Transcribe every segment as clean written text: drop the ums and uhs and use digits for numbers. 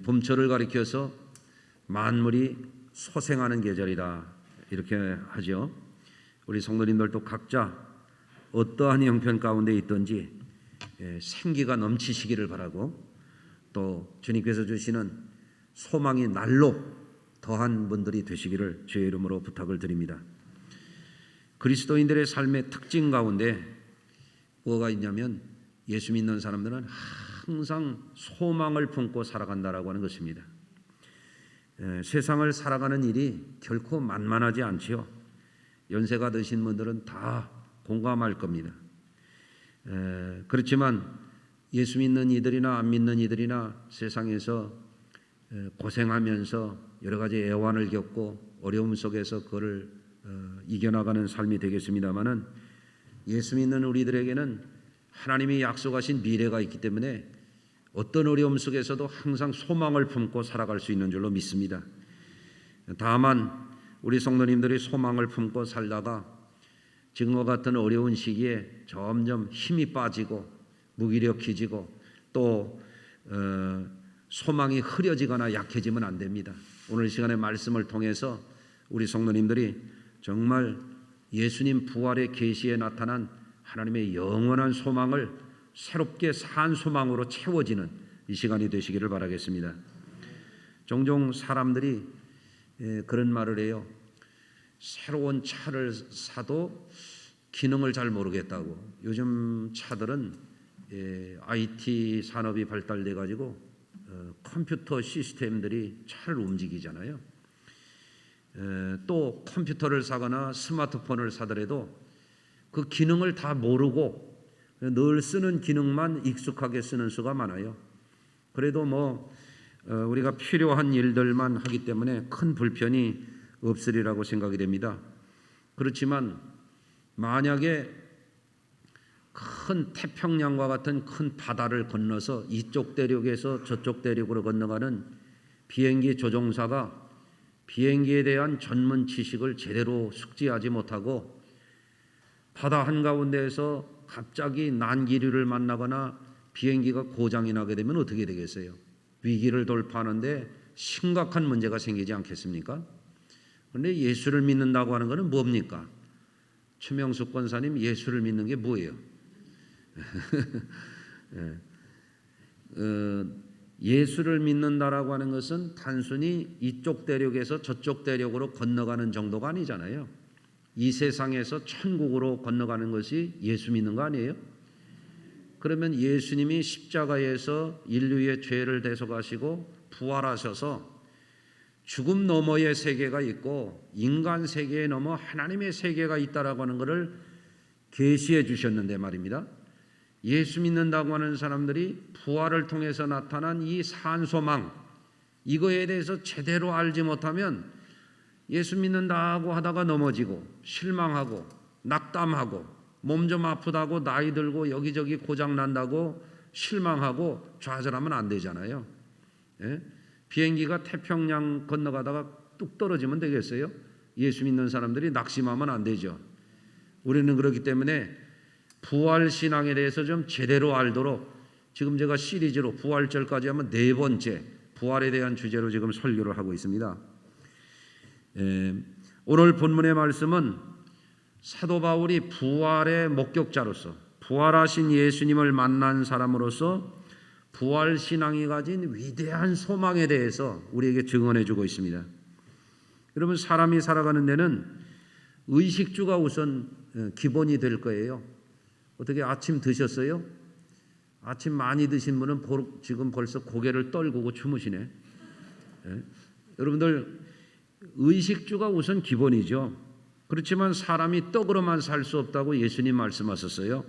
봄철을 가리켜서 만물이 소생하는 계절이다 이렇게 하죠. 우리 성도님들도 각자 어떠한 형편 가운데 있든지 생기가 넘치시기를 바라고, 또 주님께서 주시는 소망이 날로 더한 분들이 되시기를 주의 이름으로 부탁을 드립니다. 그리스도인들의 삶의 특징 가운데 뭐가 있냐면, 예수 믿는 사람들은 항상 소망을 품고 살아간다라고 하는 것입니다. 세상을 살아가는 일이 결코 만만하지 않지요. 연세가 드신 분들은 다 공감할 겁니다. 그렇지만 예수 믿는 이들이나 안 믿는 이들이나 세상에서 고생하면서 여러 가지 애환을 겪고 어려움 속에서 그를 이겨나가는 삶이 되겠습니다마는, 예수 믿는 우리들에게는 하나님이 약속하신 미래가 있기 때문에 어떤 어려움 속에서도 항상 소망을 품고 살아갈 수 있는 줄로 믿습니다. 다만 우리 성도님들이 소망을 품고 살다가 지금과 같은 어려운 시기에 점점 힘이 빠지고 무기력해지고 또 소망이 흐려지거나 약해지면 안 됩니다. 오늘 시간의 말씀을 통해서 우리 성도님들이 정말 예수님 부활의 계시에 나타난 하나님의 영원한 소망을 새롭게 산 소망으로 채워지는 이 시간이 되시기를 바라겠습니다. 종종 사람들이 그런 말을 해요. 새로운 차를 사도 기능을 잘 모르겠다고. 요즘 차들은 IT 산업이 발달돼 가지고 컴퓨터 시스템들이 차를 움직이잖아요. 또 컴퓨터를 사거나 스마트폰을 사더라도 그 기능을 다 모르고 늘 쓰는 기능만 익숙하게 쓰는 수가 많아요. 그래도 우리가 필요한 일들만 하기 때문에 큰 불편이 없으리라고 생각이 됩니다. 그렇지만 만약에 큰 태평양과 같은 큰 바다를 건너서 이쪽 대륙에서 저쪽 대륙으로 건너가는 비행기 조종사가 비행기에 대한 전문 지식을 제대로 숙지하지 못하고 바다 한가운데에서 갑자기 난기류를 만나거나 비행기가 고장이 나게 되면 어떻게 되겠어요? 위기를 돌파하는데 심각한 문제가 생기지 않겠습니까? 그런데 예수를 믿는다고 하는 것은 뭡니까? 최명숙 권사님, 예수를 믿는 게 뭐예요? 예수를 믿는다라고 하는 것은 단순히 이쪽 대륙에서 저쪽 대륙으로 건너가는 정도가 아니잖아요. 이 세상에서 천국으로 건너가는 것이 예수 믿는 거 아니에요? 그러면 예수님이 십자가에서 인류의 죄를 대속하시고 부활하셔서 죽음 너머의 세계가 있고 인간 세계에 넘어 하나님의 세계가 있다라고 하는 것을 계시해 주셨는데 말입니다. 예수 믿는다고 하는 사람들이 부활을 통해서 나타난 이 산소망, 이거에 대해서 제대로 알지 못하면 예수 믿는다고 하다가 넘어지고 실망하고 낙담하고 몸 좀 아프다고 나이 들고 여기저기 고장 난다고 실망하고 좌절하면 안 되잖아요. 비행기가 태평양 건너가다가 뚝 떨어지면 되겠어요? 예수 믿는 사람들이 낙심하면 안 되죠. 우리는 그렇기 때문에 부활 신앙에 대해서 좀 제대로 알도록 지금 제가 시리즈로 부활절까지 하면 4번째 부활에 대한 주제로 지금 설교를 하고 있습니다. 오늘 본문의 말씀은 사도 바울이 부활의 목격자로서 부활하신 예수님을 만난 사람으로서 부활 신앙이 가진 위대한 소망에 대해서 우리에게 증언해 주고 있습니다. 여러분, 사람이 살아가는 데는 의식주가 우선 기본이 될 거예요. 어떻게 아침 드셨어요? 아침 많이 드신 분은 지금 벌써 고개를 떨구고 주무시네. 여러분들, 의식주가 우선 기본이죠. 그렇지만 사람이 떡으로만 살 수 없다고 예수님 말씀하셨어요.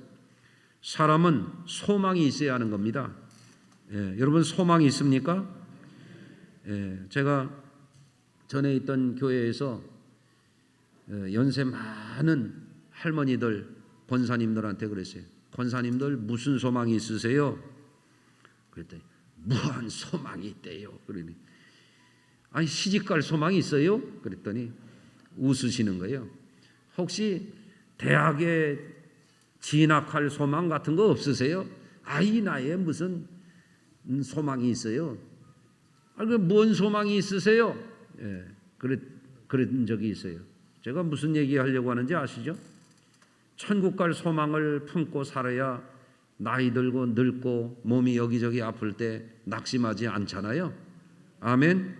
사람은 소망이 있어야 하는 겁니다. 여러분, 소망이 있습니까? 제가 전에 있던 교회에서 연세 많은 할머니들, 권사님들한테 그랬어요. 권사님들 무슨 소망이 있으세요? 그랬더니 무한 소망이 있대요. 그러니 아니, 시집갈 소망이 있어요? 그랬더니 웃으시는 거예요. 혹시 대학에 진학할 소망 같은 거 없으세요? 이 나이에 무슨 소망이 있어요? 뭔 소망이 있으세요? 예, 그런 적이 있어요. 제가 무슨 얘기하려고 하는지 아시죠? 천국 갈 소망을 품고 살아야 나이 들고 늙고 몸이 여기저기 아플 때 낙심하지 않잖아요. 아멘.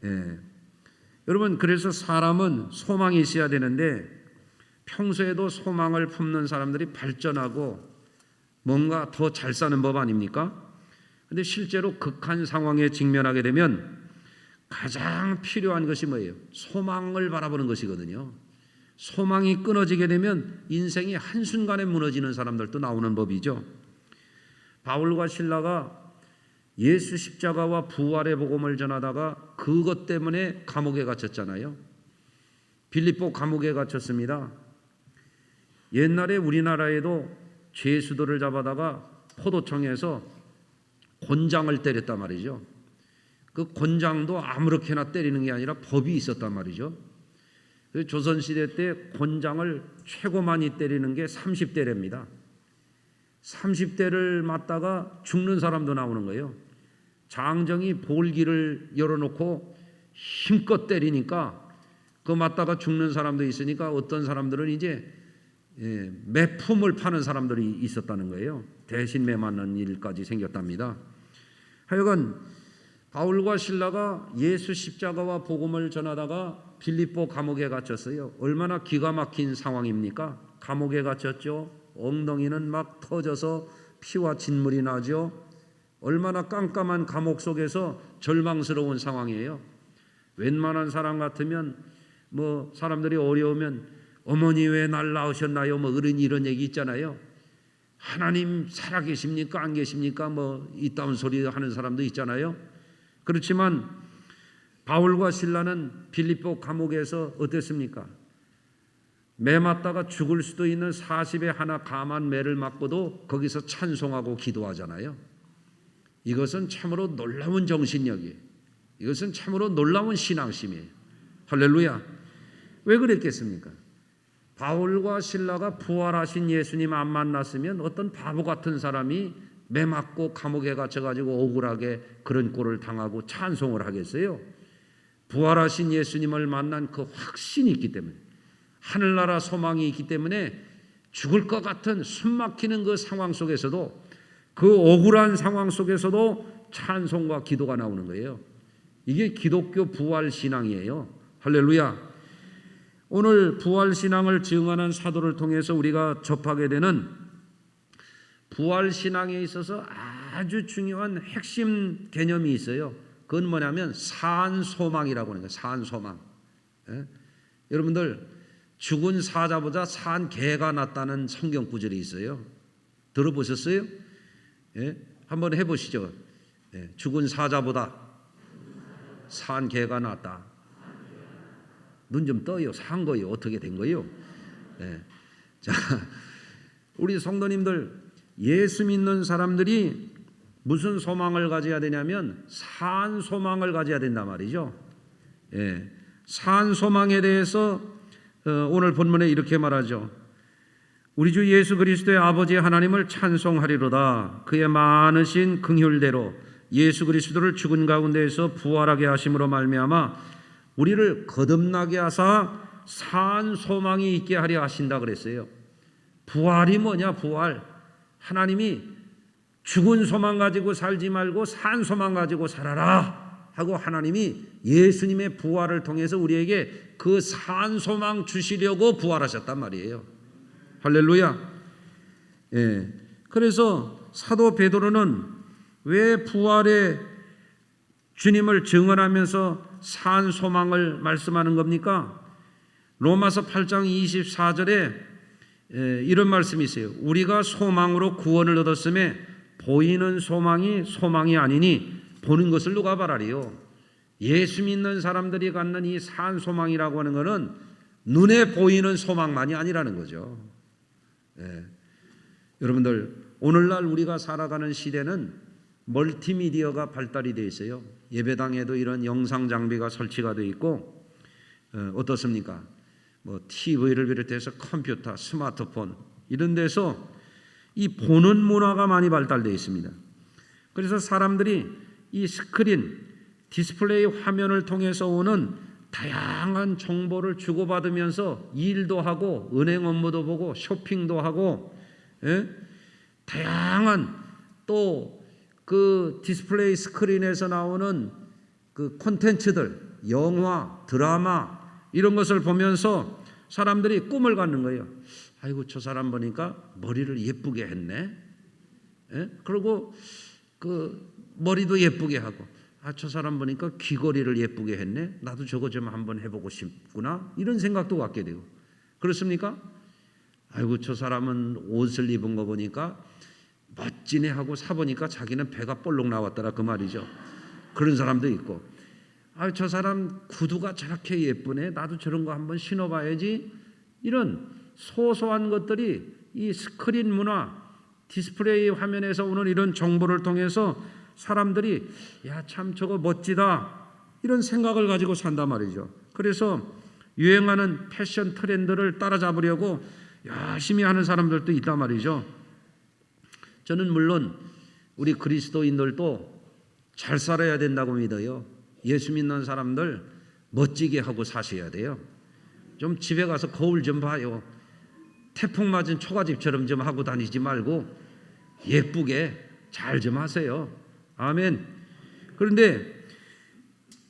예. 여러분, 그래서 사람은 소망이 있어야 되는데 평소에도 소망을 품는 사람들이 발전하고 뭔가 더 잘 사는 법 아닙니까? 근데 실제로 극한 상황에 직면하게 되면 가장 필요한 것이 뭐예요? 소망을 바라보는 것이거든요. 소망이 끊어지게 되면 인생이 한순간에 무너지는 사람들도 나오는 법이죠. 바울과 실라가 예수 십자가와 부활의 복음을 전하다가 그것 때문에 감옥에 갇혔잖아요. 빌립보 감옥에 갇혔습니다. 옛날에 우리나라에도 죄수들을 잡아다가 포도청에서 곤장을 때렸단 말이죠. 그 곤장도 아무렇게나 때리는 게 아니라 법이 있었단 말이죠. 조선시대 때 곤장을 최고 많이 때리는 게 30대랍니다. 30대를 맞다가 죽는 사람도 나오는 거예요. 장정이 볼기를 열어놓고 힘껏 때리니까 그 맞다가 죽는 사람도 있으니까 어떤 사람들은 이제 매품을 파는 사람들이 있었다는 거예요. 대신 매 맞는 일까지 생겼답니다. 하여간 바울과 실라가 예수 십자가와 복음을 전하다가 빌립보 감옥에 갇혔어요. 얼마나 기가 막힌 상황입니까? 감옥에 갇혔죠. 엉덩이는 막 터져서 피와 진물이 나죠. 얼마나 깜깜한 감옥 속에서 절망스러운 상황이에요. 웬만한 사람 같으면 뭐 사람들이 어려우면 어머니 왜 날 낳으셨나요? 뭐 이런 얘기 있잖아요. 하나님 살아계십니까? 안 계십니까? 뭐 이따운 소리 하는 사람도 있잖아요. 그렇지만 바울과 실라는 빌립보 감옥에서 어땠습니까? 매 맞다가 죽을 수도 있는 40에 하나 감한 매를 맞고도 거기서 찬송하고 기도하잖아요. 이것은 참으로 놀라운 정신력이에요. 이것은 참으로 놀라운 신앙심이에요. 할렐루야. 왜 그랬겠습니까? 바울과 실라가 부활하신 예수님 안 만났으면 어떤 바보 같은 사람이 매 맞고 감옥에 갇혀가지고 억울하게 그런 꼴을 당하고 찬송을 하겠어요? 부활하신 예수님을 만난 그 확신이 있기 때문에, 하늘나라 소망이 있기 때문에 죽을 것 같은 숨막히는 그 상황 속에서도, 그 억울한 상황 속에서도 찬송과 기도가 나오는 거예요. 이게 기독교 부활 신앙이에요. 할렐루야. 오늘 부활 신앙을 증언한 사도를 통해서 우리가 접하게 되는 부활 신앙에 있어서 아주 중요한 핵심 개념이 있어요. 그건 뭐냐면 산소망이라고 하는 거예요. 산소망. 예? 여러분들 죽은 사자보다 산 개가 낫다는 성경 구절이 있어요. 들어보셨어요? 예? 한번 해보시죠. 예? 죽은 사자보다 산 개가 낫다. 눈 좀 떠요. 산 거요. 어떻게 된 거요? 예. 자, 우리 성도님들, 예수 믿는 사람들이 무슨 소망을 가져야 되냐면 산 소망을 가져야 된단 말이죠. 예. 산 소망에 대해서 오늘 본문에 이렇게 말하죠. 우리 주 예수 그리스도의 아버지 하나님을 찬송하리로다. 그의 많으신 긍휼대로 예수 그리스도를 죽은 가운데에서 부활하게 하심으로 말미암아 우리를 거듭나게 하사 산 소망이 있게 하려 하신다 그랬어요. 부활이 뭐냐? 부활. 하나님이 죽은 소망 가지고 살지 말고 산 소망 가지고 살아라 하고 하나님이 예수님의 부활을 통해서 우리에게 그 산 소망 주시려고 부활하셨단 말이에요. 할렐루야. 예. 그래서 사도 베드로는 왜 부활의 주님을 증언하면서 산 소망을 말씀하는 겁니까? 로마서 8장 24절에 이런 말씀이 있어요. 우리가 소망으로 구원을 얻었음에 보이는 소망이 소망이 아니니 보는 것을 누가 바라리요? 예수 믿는 사람들이 갖는 이 산 소망이라고 하는 것은 눈에 보이는 소망만이 아니라는 거죠. 여러분들, 오늘날 우리가 살아가는 시대는 멀티미디어가 발달이 되어 있어요. 예배당에도 이런 영상 장비가 설치가 되어 있고 어떻습니까? 뭐 TV를 비롯해서 컴퓨터, 스마트폰 이런 데서 이 보는 문화가 많이 발달되어 있습니다. 그래서 사람들이 이 스크린, 디스플레이 화면을 통해서 오는 다양한 정보를 주고받으면서 일도 하고 은행 업무도 보고 쇼핑도 하고, 예? 다양한 또 그 디스플레이 스크린에서 나오는 그 콘텐츠들, 영화, 드라마 이런 것을 보면서 사람들이 꿈을 갖는 거예요. 아이고 저 사람 보니까 머리를 예쁘게 했네. 예? 그리고 그 머리도 예쁘게 하고, 아, 저 사람 보니까 귀걸이를 예쁘게 했네. 나도 저거 좀 한번 해보고 싶구나. 이런 생각도 갖게 되고. 그렇습니까? 아이고 저 사람은 옷을 입은 거 보니까 멋지네 하고 사보니까 자기는 배가 볼록 나왔더라 그 말이죠. 그런 사람도 있고, 아, 저 사람 구두가 저렇게 예쁘네. 나도 저런 거 한번 신어봐야지. 이런 소소한 것들이 이 스크린 문화, 디스플레이 화면에서 오는 이런 정보를 통해서 사람들이 야, 참 저거 멋지다 이런 생각을 가지고 산단 말이죠. 그래서 유행하는 패션 트렌드를 따라잡으려고 열심히 하는 사람들도 있단 말이죠. 저는 물론 우리 그리스도인들도 잘 살아야 된다고 믿어요. 예수 믿는 사람들 멋지게 하고 사셔야 돼요. 좀 집에 가서 거울 좀 봐요. 태풍 맞은 초가집처럼 좀 하고 다니지 말고 예쁘게 잘 좀 하세요. 아멘. 그런데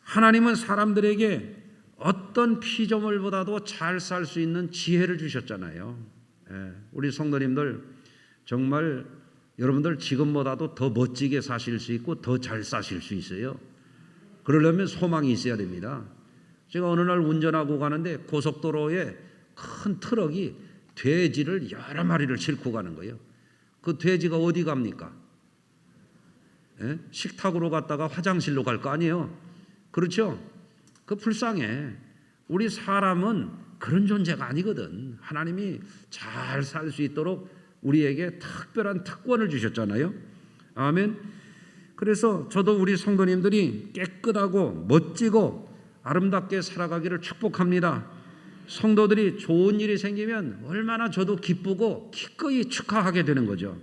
하나님은 사람들에게 어떤 피조물보다도 잘 살 수 있는 지혜를 주셨잖아요. 우리 성도님들 정말 여러분들 지금보다도 더 멋지게 사실 수 있고 더 잘 사실 수 있어요. 그러려면 소망이 있어야 됩니다. 제가 어느 날 운전하고 가는데 고속도로에 큰 트럭이 돼지를 여러 마리를 싣고 가는 거예요. 그 돼지가 어디 갑니까? 식탁으로 갔다가 화장실로 갈 거 아니에요. 그렇죠? 그 불쌍해. 우리 사람은 그런 존재가 아니거든. 하나님이 잘 살 수 있도록 우리에게 특별한 특권을 주셨잖아요. 아멘. 그래서 저도 우리 성도님들이 깨끗하고 멋지고 아름답게 살아가기를 축복합니다. 성도들이 좋은 일이 생기면 얼마나 저도 기쁘고 기꺼이 축하하게 되는 거죠.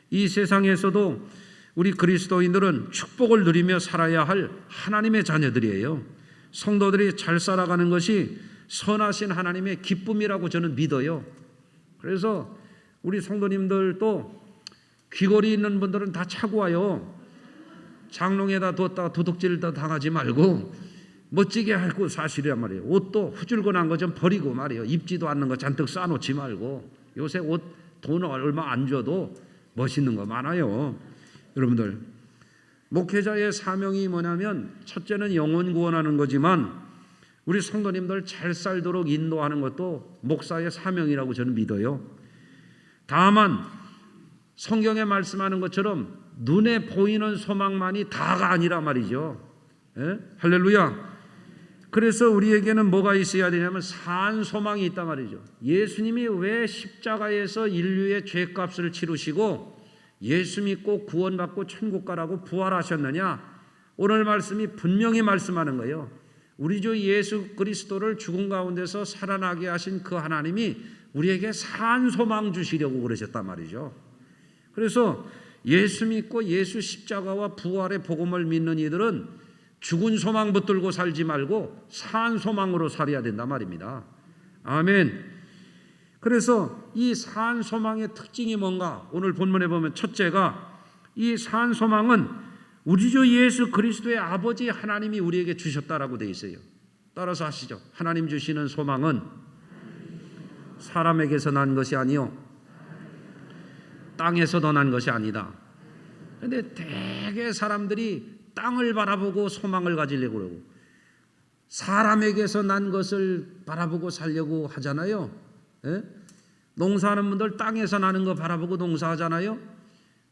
이 세상에서도 우리 그리스도인들은 축복을 누리며 살아야 할 하나님의 자녀들이에요. 성도들이 잘 살아가는 것이 선하신 하나님의 기쁨이라고 저는 믿어요. 그래서 우리 성도님들도 귀걸이 있는 분들은 다 차고 와요. 장롱에다 뒀다가 도둑질 당하지 말고 멋지게 하고 사시란 말이에요. 옷도 후줄근한 거 좀 버리고 말이에요. 입지도 않는 거 잔뜩 쌓아놓지 말고. 요새 옷 돈 얼마 안 줘도 멋있는 거 많아요. 여러분들, 목회자의 사명이 뭐냐면 첫째는 영혼 구원하는 거지만 우리 성도님들 잘 살도록 인도하는 것도 목사의 사명이라고 저는 믿어요. 다만 성경에 말씀하는 것처럼 눈에 보이는 소망만이 다가 아니라 말이죠. 할렐루야. 그래서 우리에게는 뭐가 있어야 되냐면 산 소망이 있단 말이죠. 예수님이 왜 십자가에서 인류의 죄값을 치르시고 예수 믿고 구원받고 천국 가라고 부활하셨느냐? 오늘 말씀이 분명히 말씀하는 거예요. 우리 주 예수 그리스도를 죽음 가운데서 살아나게 하신 그 하나님이 우리에게 산 소망 주시려고 그러셨단 말이죠. 그래서 예수 믿고 예수 십자가와 부활의 복음을 믿는 이들은 죽은 소망 붙들고 살지 말고 산 소망으로 살아야 된단 말입니다. 아멘. 그래서 이 산 소망의 특징이 뭔가? 오늘 본문에 보면 첫째가 이 산 소망은 우리 주 예수 그리스도의 아버지 하나님이 우리에게 주셨다라고 되어 있어요. 따라서 하시죠. 하나님 주시는 소망은 사람에게서 난 것이 아니요 땅에서도 난 것이 아니다. 그런데 대개 사람들이 땅을 바라보고 소망을 가지려고 그러고 사람에게서 난 것을 바라보고 살려고 하잖아요. 농사하는 분들 땅에서 나는 거 바라보고 농사하잖아요.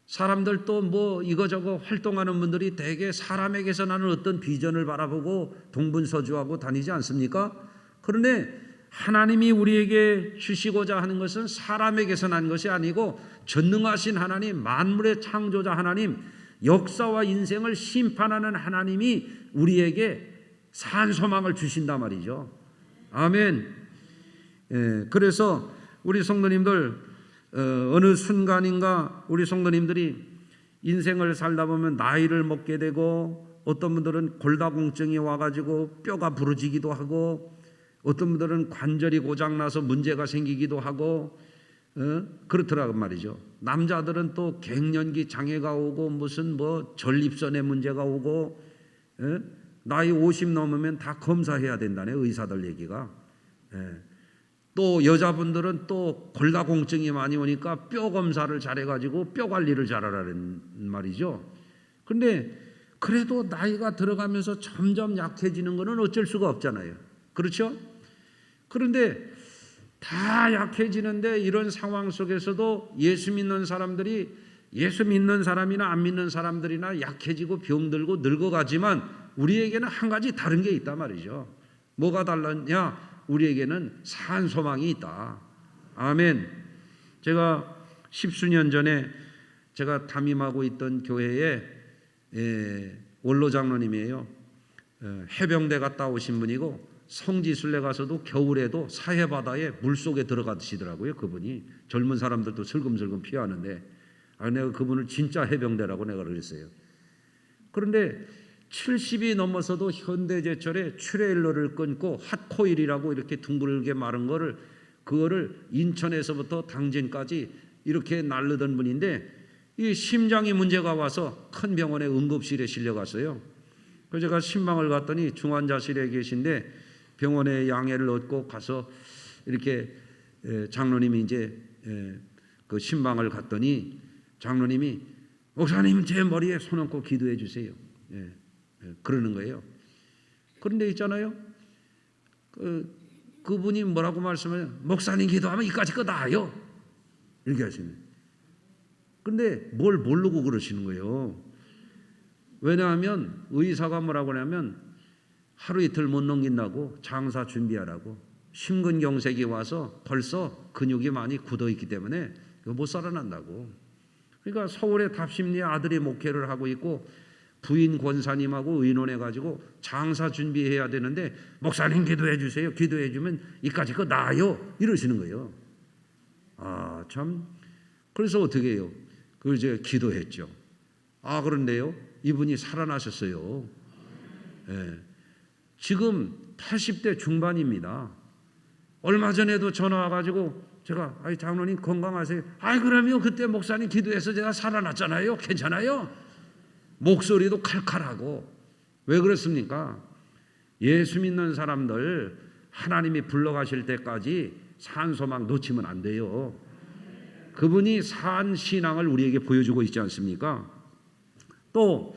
사람들도 뭐 이거저거 활동하는 분들이 대개 사람에게서 나는 어떤 비전을 바라보고 동분서주하고 다니지 않습니까? 그런데 하나님이 우리에게 주시고자 하는 것은 사람에게서 난 것이 아니고 전능하신 하나님, 만물의 창조자 하나님, 역사와 인생을 심판하는 하나님이 우리에게 산 소망을 주신단 말이죠. 아멘. 그래서 우리 성도님들 어느 순간인가 우리 성도님들이 인생을 살다 보면 나이를 먹게 되고 어떤 분들은 골다공증이 와가지고 뼈가 부러지기도 하고 어떤 분들은 관절이 고장나서 문제가 생기기도 하고 그렇더라고 말이죠. 남자들은 또 갱년기 장애가 오고 무슨 뭐 전립선에 문제가 오고 나이 50 넘으면 다 검사해야 된다네 의사들 얘기가. 또 여자분들은 또 골다공증이 많이 오니까 뼈 검사를 잘해가지고 뼈 관리를 잘하라는 말이죠. 그런데 그래도 나이가 들어가면서 점점 약해지는 것은 어쩔 수가 없잖아요. 그렇죠? 그런데 다 약해지는데 이런 상황 속에서도 예수 믿는 사람들이 예수 믿는 사람이나 안 믿는 사람들이나 약해지고 병들고 늙어가지만 우리에게는 한 가지 다른 게 있단 말이죠. 뭐가 달랐냐? 우리에게는 산 소망이 있다. 아멘. 제가 10수년 전에 제가 담임하고 있던 교회에 원로 장로님이에요. 해병대 갔다 오신 분이고 성지순례 가서도 겨울에도 사해바다에 물속에 들어가시더라고요. 그분이 젊은 사람들도 슬금슬금 피하는데 내가 그분을 진짜 해병대라고 내가 그랬어요. 그런데 70이 넘어서도 현대제철에 트레일러를 끊고 핫코일이라고 이렇게 둥글게 마른 거를 그거를 인천에서부터 당진까지 이렇게 날르던 분인데 이 심장이 문제가 와서 큰 병원에 응급실에 실려갔어요. 그래서 제가 신방을 갔더니 중환자실에 계신데 병원에 양해를 얻고 가서 이렇게 장로님이 이제 그 신방을 갔더니 장로님이 목사님 제 머리에 손 얹고 기도해 주세요. 그러는 거예요. 그런데 있잖아요. 그분이 뭐라고 말씀해요? 목사님 기도하면 이까지 거 나아요. 이렇게 하시는. 근데 뭘 모르고 그러시는 거예요. 왜냐하면 의사가 뭐라고 하냐면 하루 이틀 못 넘긴다고 장사 준비하라고 심근경색이 와서 벌써 근육이 많이 굳어있기 때문에 못 살아난다고. 그러니까 서울에 답심리 아들이 목회를 하고 있고 부인 권사님하고 의논해가지고 장사 준비해야 되는데 목사님 기도해 주세요. 기도해 주면 이까지 거 나아요. 이러시는 거예요. 아 참. 그래서 어떻게 해요? 그걸 제가 기도했죠. 그런데요 이분이 살아나셨어요. 지금 80대 중반입니다. 얼마 전에도 전화 와가지고 제가 장로님 건강하세요? 그러면 그때 목사님 기도해서 제가 살아났잖아요. 괜찮아요? 목소리도 칼칼하고. 왜 그렇습니까? 예수 믿는 사람들 하나님이 불러가실 때까지 산 소망 놓치면 안 돼요. 그분이 산 신앙을 우리에게 보여주고 있지 않습니까? 또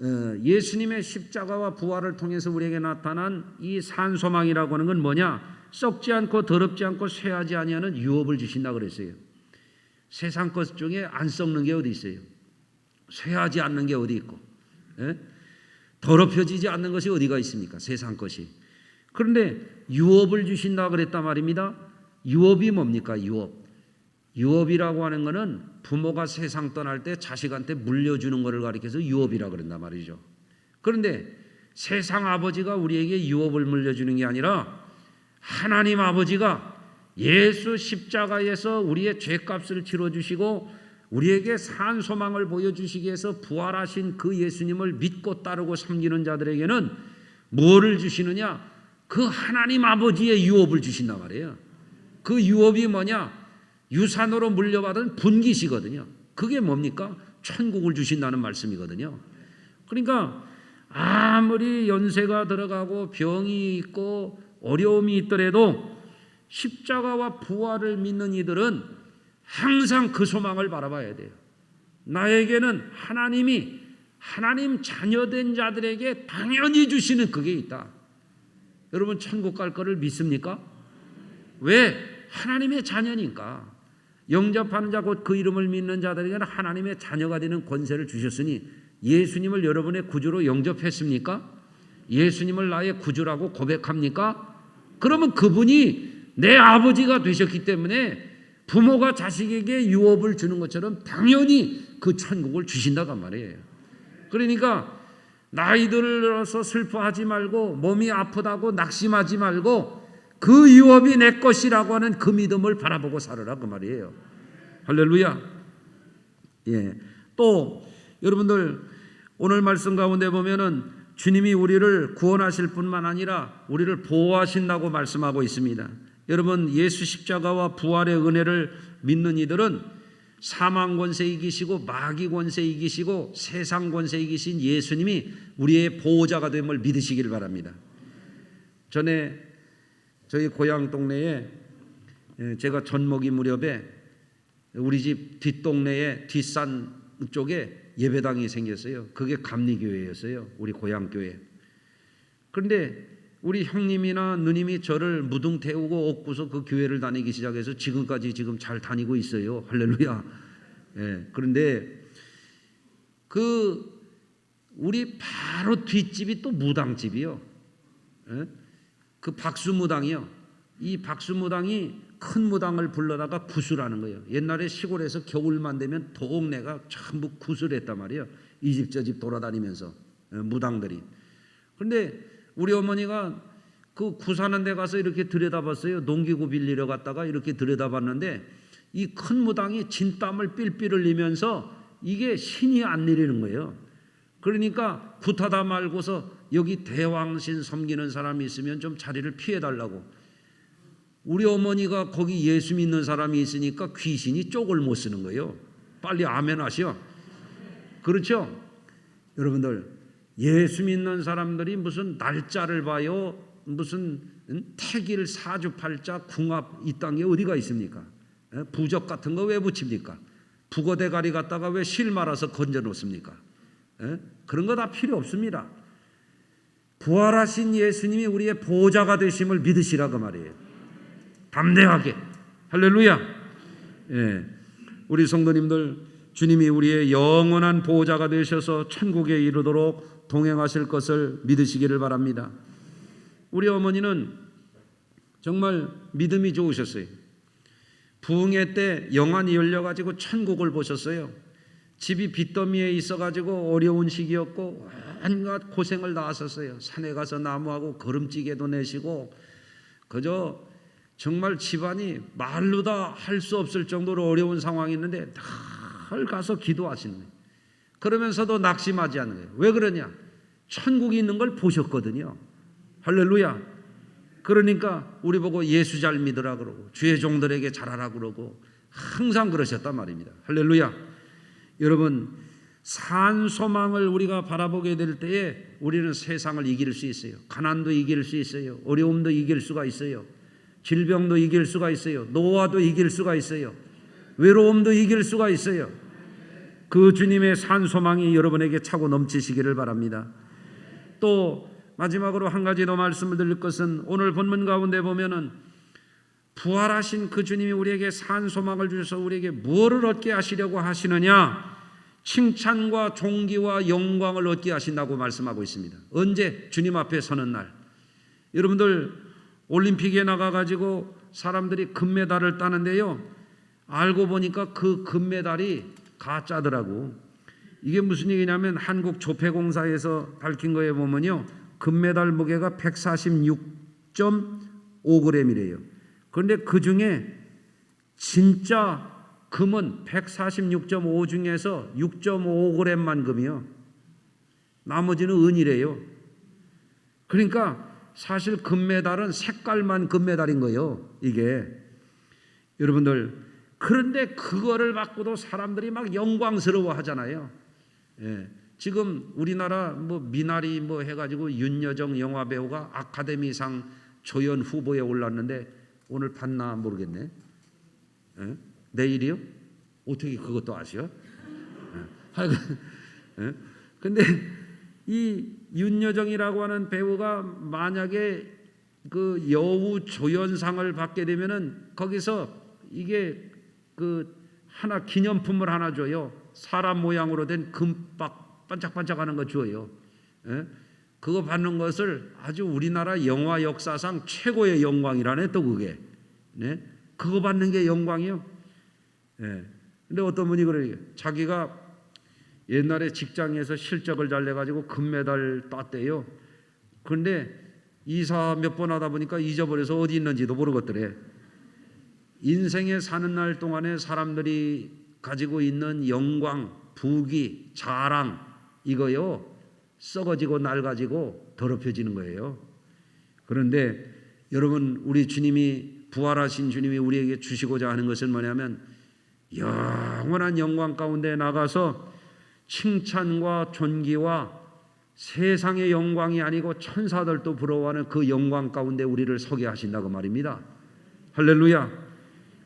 예수님의 십자가와 부활을 통해서 우리에게 나타난 이 산 소망이라고 하는 건 뭐냐? 썩지 않고 더럽지 않고 쇠하지 아니하는 유업을 주신다 그랬어요. 세상 것 중에 안 썩는 게 어디 있어요? 쇠하지 않는 게 어디 있고 더럽혀지지 않는 것이 어디가 있습니까? 세상 것이. 그런데 유업을 주신다 그랬단 말입니다. 유업이 뭡니까? 유업이라고 하는 것은 부모가 세상 떠날 때 자식한테 물려주는 것을 가리켜서 유업이라고 그런단 말이죠. 그런데 세상 아버지가 우리에게 유업을 물려주는 게 아니라 하나님 아버지가 예수 십자가에서 우리의 죄값을 치러주시고 우리에게 산 소망을 보여주시기 위해서 부활하신 그 예수님을 믿고 따르고 섬기는 자들에게는 뭐를 주시느냐? 그 하나님 아버지의 유업을 주신단 말이에요. 그 유업이 뭐냐? 유산으로 물려받은 분깃이거든요. 그게 뭡니까? 천국을 주신다는 말씀이거든요. 그러니까 아무리 연세가 들어가고 병이 있고 어려움이 있더라도 십자가와 부활을 믿는 이들은 항상 그 소망을 바라봐야 돼요. 나에게는 하나님 자녀된 자들에게 당연히 주시는 그게 있다. 여러분 천국 갈 거를 믿습니까? 왜? 하나님의 자녀니까. 영접하는 자 곧 그 이름을 믿는 자들에게는 하나님의 자녀가 되는 권세를 주셨으니 예수님을 여러분의 구주로 영접했습니까? 예수님을 나의 구주라고 고백합니까? 그러면 그분이 내 아버지가 되셨기 때문에 부모가 자식에게 유업을 주는 것처럼 당연히 그 천국을 주신다고 말이에요. 그러니까 나이 들어서 슬퍼하지 말고 몸이 아프다고 낙심하지 말고 그 유업이 내 것이라고 하는 그 믿음을 바라보고 살아라 그 말이에요. 할렐루야. 또 여러분들 오늘 말씀 가운데 보면은 주님이 우리를 구원하실 뿐만 아니라 우리를 보호하신다고 말씀하고 있습니다. 여러분, 예수 십자가와 부활의 은혜를 믿는 이들은 사망 권세 이기시고 마귀 권세 이기시고 세상 권세 이기신 예수님이 우리의 보호자가 됨을 믿으시길 바랍니다. 전에 저희 고향 동네에 제가 젖먹이 무렵에 우리 집 뒷동네에 뒷산 쪽에 예배당이 생겼어요. 그게 감리교회였어요. 우리 고향 교회. 그런데 우리 형님이나 누님이 저를 무등 태우고 얻고서 그 교회를 다니기 시작해서 지금까지 지금 잘 다니고 있어요. 할렐루야. 예, 그런데 그 우리 바로 뒷집이 또 무당집이요. 예? 그 박수무당이요. 이 박수무당이 큰 무당을 불러다가 구슬하는 거예요. 옛날에 시골에서 겨울만 되면 동네가 전부 구슬했단 말이에요. 이 집 저 집 돌아다니면서 무당들이. 그런데 우리 어머니가 그 구사하는 데 가서 이렇게 들여다봤어요. 농기구 빌리러 갔다가 이렇게 들여다봤는데 이 큰 무당이 진땀을 삘삘 흘리면서 이게 신이 안 내리는 거예요. 그러니까 굿하다 말고서 여기 대왕신 섬기는 사람이 있으면 좀 자리를 피해달라고. 우리 어머니가 거기 예수 믿는 사람이 있으니까 귀신이 쪽을 못 쓰는 거예요. 빨리 아멘 하시오. 그렇죠? 여러분들, 예수 믿는 사람들이 무슨 날짜를 봐요, 무슨 태길 사주팔자 궁합 이딴 게 어디가 있습니까? 부적 같은 거 왜 붙입니까? 북어대가리 갖다가 왜 실 말아서 건져 놓습니까? 그런 거 다 필요 없습니다. 부활하신 예수님이 우리의 보호자가 되심을 믿으시라고 말이에요. 담대하게. 할렐루야. 예. 우리 성도님들, 주님이 우리의 영원한 보호자가 되셔서 천국에 이르도록 동행하실 것을 믿으시기를 바랍니다. 우리 어머니는 정말 믿음이 좋으셨어요. 부흥회 때 영안이 열려가지고 천국을 보셨어요. 집이 빚더미에 있어가지고 어려운 시기였고 온갖 고생을 다 하셨어요. 산에 가서 나무하고 거름찌개도 내시고 그저 정말 집안이 말로 다 할 수 없을 정도로 어려운 상황이 있는데 늘 가서 기도하시는 거예요. 그러면서도 낙심하지 않는 거예요. 왜 그러냐? 천국이 있는 걸 보셨거든요. 할렐루야. 그러니까 우리 보고 예수 잘 믿으라 그러고 주의 종들에게 잘하라 그러고 항상 그러셨단 말입니다. 할렐루야. 여러분, 산 소망을 우리가 바라보게 될 때에 우리는 세상을 이길 수 있어요. 가난도 이길 수 있어요. 어려움도 이길 수가 있어요. 질병도 이길 수가 있어요. 노화도 이길 수가 있어요. 외로움도 이길 수가 있어요. 그 주님의 산 소망이 여러분에게 차고 넘치시기를 바랍니다. 또 마지막으로 한 가지 더 말씀을 드릴 것은 오늘 본문 가운데 보면은 부활하신 그 주님이 우리에게 산 소망을 주셔서 우리에게 무엇을 얻게 하시려고 하시느냐? 칭찬과 존귀와 영광을 얻게 하신다고 말씀하고 있습니다. 언제? 주님 앞에 서는 날. 여러분들 올림픽에 나가가지고 사람들이 금메달을 따는데요, 알고 보니까 그 금메달이 가짜더라고. 이게 무슨 얘기냐면 한국조폐공사에서 밝힌 거에 보면요, 금메달 무게가 146.5g이래요. 그런데 그 중에 진짜 금은 146.5 중에서 6.5g만 금이요. 나머지는 은이래요. 그러니까 사실 금메달은 색깔만 금메달인 거예요. 이게 여러분들, 그런데 그거를 갖고도 사람들이 막 영광스러워 하잖아요. 예. 지금 우리나라 뭐 미나리 뭐 해가지고 윤여정 영화배우가 아카데미상 조연 후보에 올랐는데 오늘 봤나 모르겠네. 예? 내일이요? 어떻게 그것도 아시오? 예? 근데 이 윤여정이라고 하는 배우가 만약에 그 여우 조연상을 받게 되면은 거기서 이게 그 하나 기념품을 하나 줘요. 사람 모양으로 된 금박 반짝반짝하는 거 줘요. 예? 그거 받는 것을 아주 우리나라 영화 역사상 최고의 영광이라네. 또 그게 네? 그거 받는 게 영광이요. 예. 근데 어떤 분이 그래요. 자기가 옛날에 직장에서 실적을 잘 내가지고 금메달 땄대요. 그런데 이사 몇 번 하다 보니까 잊어버려서 어디 있는지도 모르겠더래. 인생에 사는 날 동안에 사람들이 가지고 있는 영광, 부귀, 자랑, 이거요 썩어지고 낡아지고 더럽혀지는 거예요. 그런데 여러분, 우리 주님이, 부활하신 주님이 우리에게 주시고자 하는 것은 뭐냐면 영원한 영광 가운데 나가서 칭찬과 존귀와 세상의 영광이 아니고 천사들도 부러워하는 그 영광 가운데 우리를 서게 하신다고 말입니다. 할렐루야.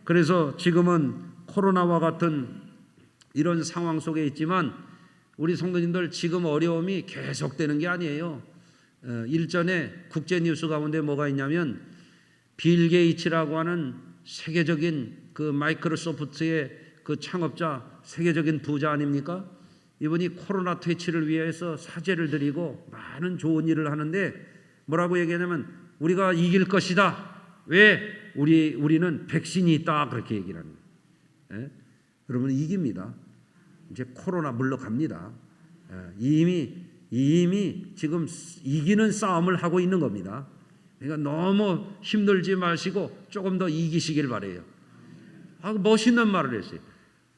그래서 지금은 코로나와 같은 이런 상황 속에 있지만 우리 성도님들 지금 어려움이 계속되는 게 아니에요. 일전에 국제 뉴스 가운데 뭐가 있냐면 빌 게이츠라고 하는 세계적인 그 마이크로소프트의 그 창업자, 세계적인 부자 아닙니까? 이분이 코로나 퇴치를 위해서 사죄를 드리고 많은 좋은 일을 하는데 뭐라고 얘기하냐면 우리가 이길 것이다. 왜? 우리는 백신이 있다. 그렇게 얘기를 합니다. 예? 여러분, 이깁니다. 이제 코로나 물러갑니다. 이미 지금 이기는 싸움을 하고 있는 겁니다. 그러니까 너무 힘들지 마시고 조금 더 이기시길 바래요. 멋있는 말을 했어요.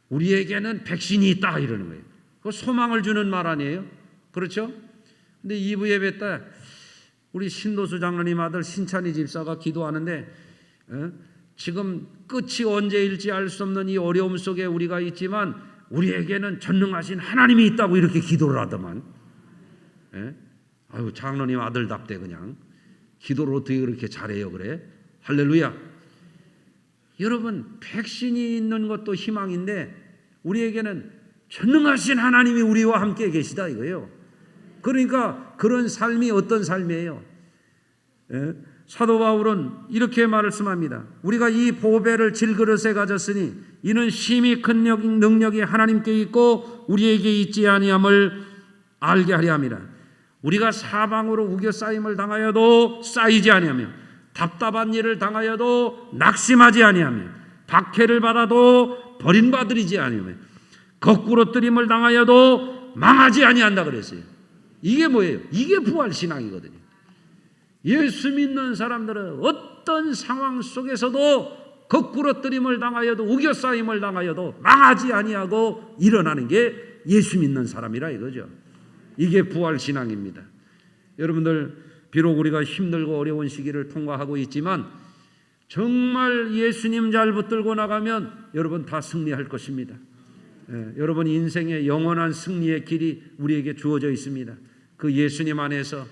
우리에게는 백신이 있다 이러는 거예요. 그 소망을 주는 말 아니에요? 그렇죠? 근데 2부 예배 때 우리 신도수 장로님 아들 신찬희 집사가 기도하는데 지금 끝이 언제일지 알 수 없는 이 어려움 속에 우리가 있지만 우리에게는 전능하신 하나님이 있다고 이렇게 기도를 하더만. 아유, 장로님 아들답대 그냥. 기도를 어떻게 그렇게 잘해요 그래? 할렐루야. 여러분, 백신이 있는 것도 희망인데 우리에게는 전능하신 하나님이 우리와 함께 계시다 이거예요. 그러니까 그런 삶이 어떤 삶이에요? 사도 바울은 이렇게 말씀합니다. 우리가 이 보배를 질그릇에 가졌으니 이는 심히 큰 능력이 하나님께 있고 우리에게 있지 아니함을 알게 하려 함이라. 우리가 사방으로 우겨싸임을 당하여도 쌓이지 아니하며 답답한 일을 당하여도 낙심하지 아니하며 박해를 받아도 버림받으리지 아니하며 거꾸로 뜨림을 당하여도 망하지 아니한다 그랬어요. 이게 뭐예요? 이게 부활신앙이거든요. 예수 믿는 사람들은 어떤 상황 속에서도 거꾸로 뜨림을 당하여도 우겨싸임을 당하여도 망하지 아니하고 일어나는 게 예수 믿는 사람이라 이거죠. 이게 부활신앙입니다. 여러분들, 비록 우리가 힘들고 어려운 시기를 통과하고 있지만 정말 예수님 잘 붙들고 나가면 여러분 다 승리할 것입니다. 여러분 인생의 영원한 승리의 길이 우리에게 주어져 있습니다. 그 예수님 안에서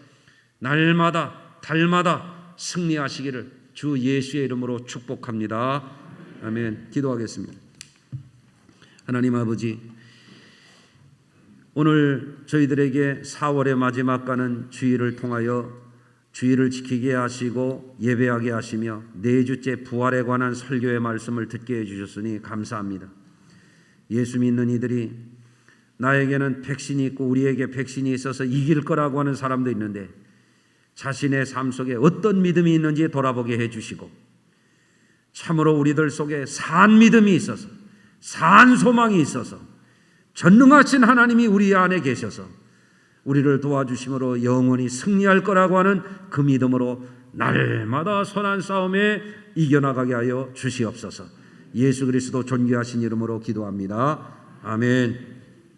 날마다 달마다 승리하시기를 주 예수의 이름으로 축복합니다. 아멘. 기도하겠습니다. 하나님 아버지, 오늘 저희들에게 4월의 마지막 가는 주일을 통하여 주일을 지키게 하시고 예배하게 하시며 4주째 부활에 관한 설교의 말씀을 듣게 해주셨으니 감사합니다. 예수 믿는 이들이 나에게는 백신이 있고 우리에게 백신이 있어서 이길 거라고 하는 사람도 있는데 자신의 삶 속에 어떤 믿음이 있는지 돌아보게 해주시고 참으로 우리들 속에 산 믿음이 있어서 산 소망이 있어서 전능하신 하나님이 우리 안에 계셔서 우리를 도와주심으로 영원히 승리할 거라고 하는 그 믿음으로 날마다 선한 싸움에 이겨나가게 하여 주시옵소서. 예수 그리스도 존귀하신 이름으로 기도합니다. 아멘.